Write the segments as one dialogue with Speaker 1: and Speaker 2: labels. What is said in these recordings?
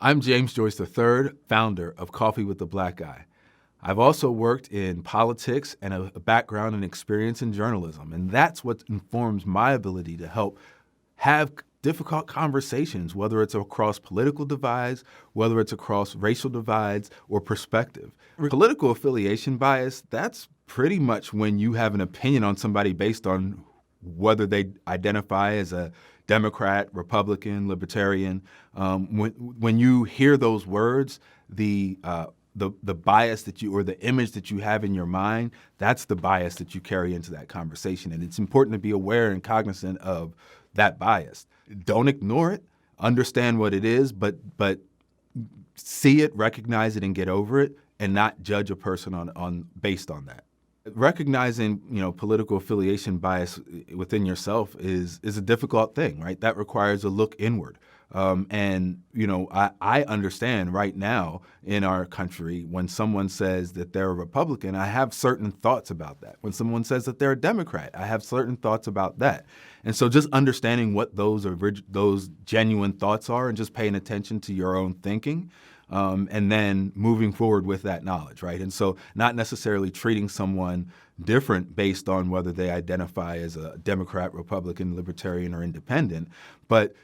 Speaker 1: I'm James Joyce III, founder of Coffee with the Black Guy. I've also worked in politics and a background and experience in journalism, and that's what informs my ability to help have difficult conversations, whether it's across political divides, whether it's across racial divides or perspective. Political affiliation bias, that's pretty much when you have an opinion on somebody based on whether they identify as a Democrat, Republican, Libertarian. When you hear those words, the bias that you, or the image that you have in your mind, that's the bias that you carry into that conversation. And it's important to be aware and cognizant of that bias. Don't ignore it. Understand what it is, but see it, recognize it, and get over it, and not judge a person on based on that. Recognizing, political affiliation bias within yourself is a difficult thing, right? That requires a look inward. I understand right now in our country, when someone says that they're a Republican, I have certain thoughts about that. When someone says that they're a Democrat, I have certain thoughts about that. And so just understanding what those genuine thoughts are and just paying attention to your own thinking, and then moving forward with that knowledge, right? And so not necessarily treating someone different based on whether they identify as a Democrat, Republican, Libertarian, or Independent, but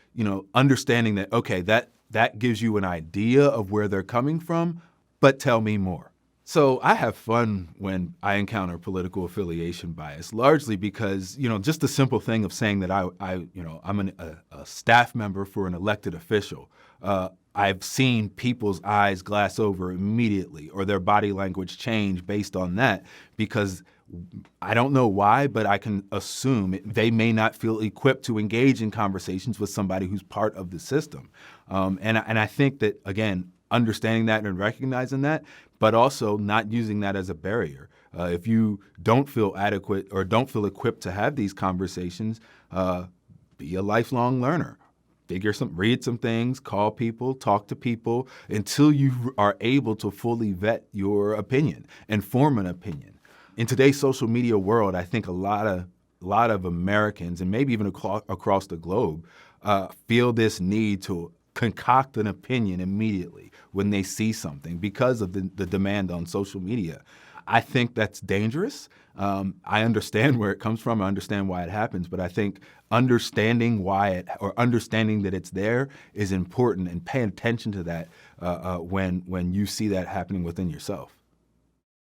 Speaker 1: understanding that, okay, that gives you an idea of where they're coming from, but tell me more. So I have fun when I encounter political affiliation bias, largely because, just the simple thing of saying that I'm a staff member for an elected official. I've seen people's eyes glass over immediately, or their body language change based on that, because I don't know why, but I can assume they may not feel equipped to engage in conversations with somebody who's part of the system. And I think that, again, understanding that and recognizing that, but also not using that as a barrier. If you don't feel adequate or don't feel equipped to have these conversations, be a lifelong learner. Read some things, call people, talk to people until you are able to fully vet your opinion and form an opinion. In today's social media world, I think a lot of Americans, and maybe even across the globe, feel this need to concoct an opinion immediately when they see something because of the demand on social media. I think that's dangerous. I understand where it comes from. I understand why it happens. But I think understanding understanding that it's there is important, and paying attention to that when you see that happening within yourself.